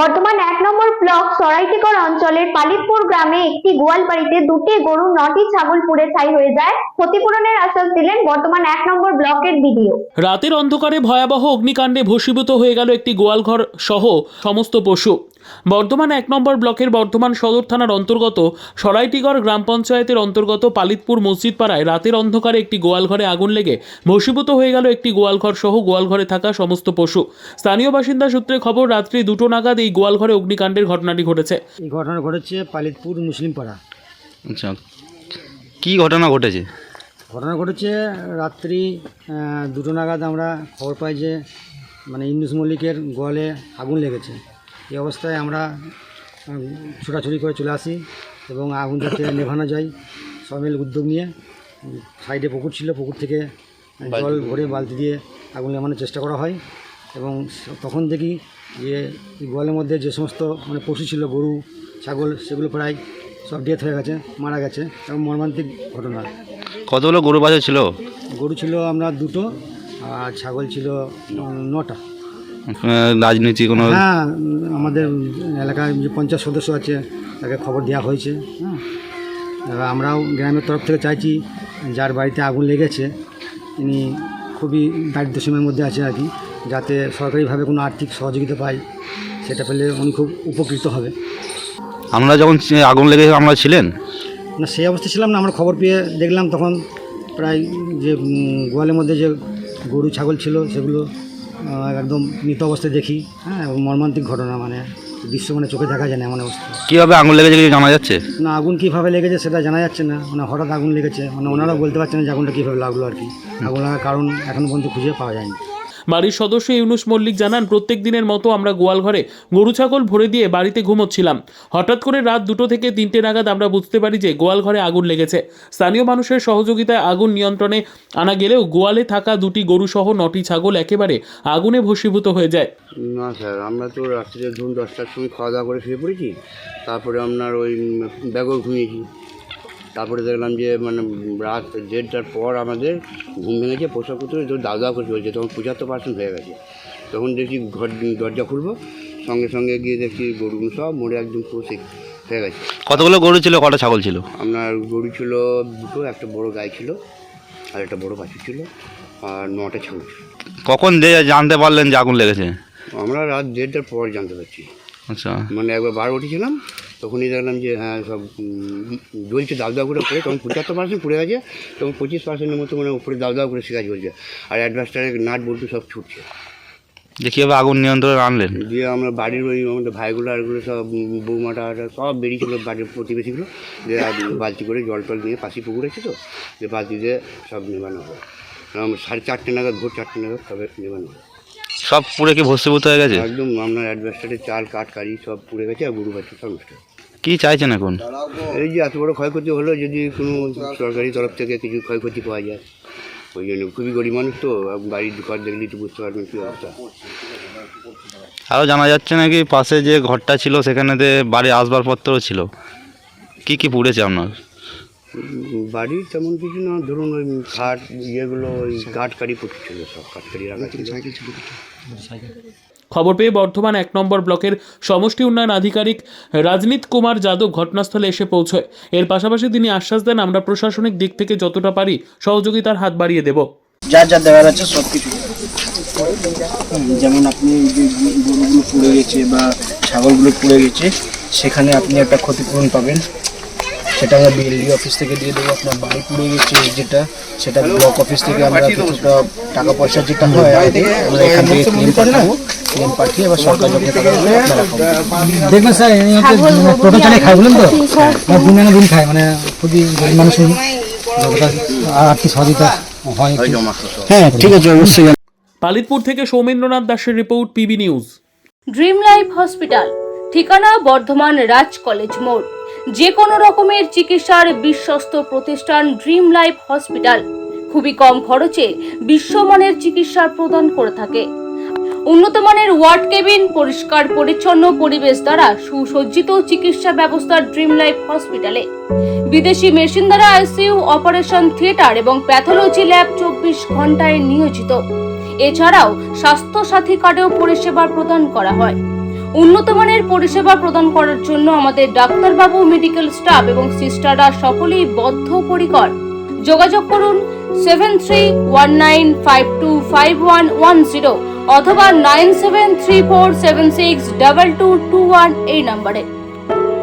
বর্তমান ১ নম্বর ব্লক সরাইটিগড় অঞ্চলের পালিতপুর গ্রামে একটি গোয়াল বাড়িতে দুটি গরু ৯টি ছাগল পুড়ে ছাই হয়ে যায়। ক্ষতিপূরণের আশ্বাস দিলেন বর্তমান ১ নম্বর ব্লকের বিডিও। রাতের অন্ধকারে ভয়াবহ অগ্নিকাণ্ডে ভস্মীভূত হয়ে গেল একটি গোয়ালঘর সহ সমস্ত পশু। বর্ধমান ১ নম্বর ব্লকের বর্ধমান সদর থানার অন্তর্গত সরাইটিগড় গ্রাম পঞ্চায়েতের অন্তর্গত পালিতপুর মসজিদ পাড়ায় রাতের অন্ধকারে একটি গোয়ালঘরে আগুন লেগে ভস্মীভূত হয়ে গেল একটি গোয়ালঘর সহ গোয়ালঘরে থাকা সমস্ত পশু। স্থানীয় বাসিন্দা সূত্রে খবর, রাত্রি 2টো নাগাদ এই গোয়ালঘরে অগ্নিকাণ্ডের ঘটনাটি ঘটেছে। এই ঘটনা ঘটেছে পালিতপুর মুসলিম পাড়া। আচ্ছা, কি ঘটনা ঘটেছে? ঘটনা ঘটেছে রাত্রি 2টো নাগাদ আমরা খবর পাই যে ইন্দুস মল্লিকের গোয়ালে আগুন লেগেছে। এই অবস্থায় আমরা ছোটাছুটি করে চলে আসি এবং আগুন যাতে নেভানো যায় সব মিলে উদ্যোগ নিয়ে সাইডে পুকুর ছিল, পুকুর থেকে জল ভরে বালতি দিয়ে আগুন নেভানোর চেষ্টা করা হয়। এবং তখন দেখি যে গোয়ালের মধ্যে যে সমস্ত পশু ছিল, গরু ছাগল, সেগুলো প্রায় সব ডেথ হয়ে গেছে, মারা গেছে এবং মর্মান্তিক ঘটনা। কতগুলো গরু বাছুর ছিল? গরু ছিল আমরা 2টো আর ছাগল ছিল 9টা। রাজনীতি কোনো? হ্যাঁ, আমাদের এলাকায় যে পঞ্চায়েত সদস্য আছে তাকে খবর দেওয়া হয়েছে। এবার আমরাও গ্রামের তরফ থেকে চাইছি যার বাড়িতে আগুন লেগেছে তিনি খুবই দারিদ্র সীমার মধ্যে আছে আর কি, যাতে সরকারিভাবে কোনো আর্থিক সহযোগিতা পাই, সেটা পেলে উনি খুব উপকৃত হবে। আমরা যখন আগুন লেগেছে আমরা ছিলেন না, সেই অবস্থা ছিলাম না। আমরা খবর পেয়ে দেখলাম তখন প্রায় যে গোয়ালের মধ্যে যে গরু ছাগল ছিল সেগুলো একদম মৃত অবস্থায় দেখি। হ্যাঁ, এবং মর্মান্তিক ঘটনা, দৃশ্য চোখে দেখা যায় না এমন অবস্থা। কীভাবে আগুন লেগেছে কিছু জানা যাচ্ছে না? আগুন কীভাবে লেগেছে সেটা জানা যাচ্ছে না। হঠাৎ আগুন লেগেছে, ওনারাও বলতে পারছেন না যে আগুনটা কীভাবে লাগলো আর কি। আগুন লাগার কারণ এখনও পর্যন্ত খুঁজে পাওয়া যায়নি। বাড়ির সদস্য ইউনুস মল্লিক জানান, প্রত্যেক দিনের মতো আমরা গোয়ালঘরে গরু ছাগল ভরে দিয়ে বাড়িতে ঘুমোচ্ছিলাম। হঠাৎ করে রাত 2টো থেকে 3টে নাগাদ আমরা বুঝতে পারি যে গোয়ালঘরে আগুন লেগেছে। স্থানীয় মানুষের সহযোগিতায় আগুন নিয়ন্ত্রণে আনা গেলেও গোয়ালে থাকা 2টি গরু সহ 9টি ছাগল একেবারে আগুনে ভস্মীভূত হয়ে যায়। না স্যার, আমরা তো রাত্রিতে ধরুন 10টার সময় খাওয়া দাওয়া করে শুয়ে পড়েছি। তারপরে আপনার ওই ব্যাগও ঘুমিয়েছি। তারপরে দেখলাম যে রাত 1:30টার পর আমাদের ঘুম ভেঙেছে, পোশাক পত্র দাওয়া দাওয়া করে চলছে। তখন 75% হয়ে গেছে। তখন দেখছি ঘর দরজা খুলবো, সঙ্গে সঙ্গে গিয়ে দেখছি গরুগুলো সব মরে একদম পুরো হয়ে গেছে। কতগুলো গরু ছিল, কটা ছাগল ছিল? আপনার গরু ছিল 2টো, একটা বড় গাই ছিল আর একটা বড় বাছুর ছিল, আর 9টা ছাগল ছিল। কখন জানতে পারলেন যে আগুন লেগেছে? আমরা রাত 1:30টার পর জানতে পারছি। আচ্ছা, একবার বার উঠেছিলাম, তখনই দেখলাম যে হ্যাঁ সব জ্বলছে, দাও দাও করে পড়ে। তখন 75% পুড়ে গেছে, তখন 25%-এর মতো উপরে দাও দাও করে শেখা চলছে। আর অ্যাডভাস্টারের নাট বল্টু সব ছুটছে। যে কীভাবে আগুন নিয়ন্ত্রণে আনলেন? দিয়ে আমরা বাড়ির ওই আমাদের ভাইগুলো আরগুলো সব বৌমাটা সব বেরিয়েছিল, বাড়ির প্রতিবেশীগুলো, যে বালতি করে জল টল নিয়ে পাশে পুকুর আছে তো, যে বালতি দিয়ে সব নেবানো হয়। 4:30 নাগাদ, ভোর 4টে নাগাদ সবে নেবানো হয়। সব পুড়ে কি ভস্মীভূত হয়ে গেছে? একদম আপনার অ্যাডভাস্টারের চাল কাঠ কারি সব পুড়ে গেছে, আর গরু বাচ্চা সব নষ্ট। কি চাইছেন এখন? এই যে এত বড় ক্ষয়ক্ষতি হলো, যদি কোনো সরকারি তরফ থেকে কিছু ক্ষয়ক্ষতি পাওয়া যায়। ওই জন্য খুবই গরিব মানুষ তো, বাড়ির ঘর দেখলেই তো বুঝতে পারবেন কী অবস্থা। আরও জানা যাচ্ছে নাকি পাশে যে ঘরটা ছিল সেখানেতে বাড়ির আসবাবপত্রও ছিল। কি কি পুড়েছে আপনার? বাড়ির তেমন কিছু না, ধরুন ওই খাট ইয়েগুলো, ওই কাঠ কারি প্রচুর ছিল, সব কাঠ কারি রাখা ছিল। খবর পেয়ে বর্ধমান 1 নম্বর ব্লকের সমষ্টি উন্নয়ন আধিকারিক রাজনীত কুমার যাদব ঘটনাস্থলে এসে পৌঁছয়। এর পাশাপাশি তিনি আশ্বাস দেন, আমরা প্রশাসনিক দিক থেকে যতটা পারি সহযোগিতার হাত বাড়িয়ে দেব। যা যা দেওয়ার আছে সব কিছু, যেমন আপনি যে গরুগুলো পুড়ে গেছে বা ছাগলগুলো পুড়ে গেছে, সেখানে আপনি একটা ক্ষতিপূরণ পাবেন। সেটা আমরা বিএলডি অফিস থেকে দিয়ে দেবো। আপনার বাড়ি পুড়ে গেছে যেটা, সেটা ব্লক অফিস থেকে আমরা কিছুটা টাকা পয়সা যেটা হয় আমরা এখান থেকে ক্লেম পাঠাবো। ক্লেম পাঠিয়ে এবার সরকার যখন টাকা দেবে আপনারা দেখবেন স্যার, টোটো চালিয়ে খায় বলেন তো, দিন খায়, খুবই গরিব মানুষ, আর্থিক সহযোগিতা হয়। হ্যাঁ, ঠিক আছে, অবশ্যই। পালিতপুর থেকে সৌমেন্দ্রনাথ দাসের report, PB news. Dream life hospital, ঠিকানা বর্ধমান রাজ কলেজ মোড়। যে কোনো রকমের চিকিৎসার বিশ্বস্ত প্রতিষ্ঠান ড্রিম লাইফ হসপিটাল খুবই কম খরচে বিশ্বমানের চিকিৎসা প্রদান করে থাকে। উন্নত মানের ওয়ার্ড কেবিন, পরিষ্কার পরিচ্ছন্ন পরিবেশ দ্বারা সুসজ্জিত চিকিৎসা ব্যবস্থা ড্রিম লাইফ হসপিটালে। বিদেশি মেশিন দ্বারা আইসিইউ, অপারেশন থিয়েটার এবং প্যাথোলজি ল্যাব 24 ঘন্টায় নিয়োজিত। এছাড়াও স্বাস্থ্য সাথী কার্ডেও পরিষেবা প্রদান করা হয়। উন্নত মানের পরিষেবা প্রদান করার জন্য আমাদের ডাক্তারবাবু, মেডিকেল স্টাফ এবং সিস্টাররা সকলেই বদ্ধপরিকর। যোগাযোগ করুন 7319525110 অথবা 9734762221 এই নম্বরে।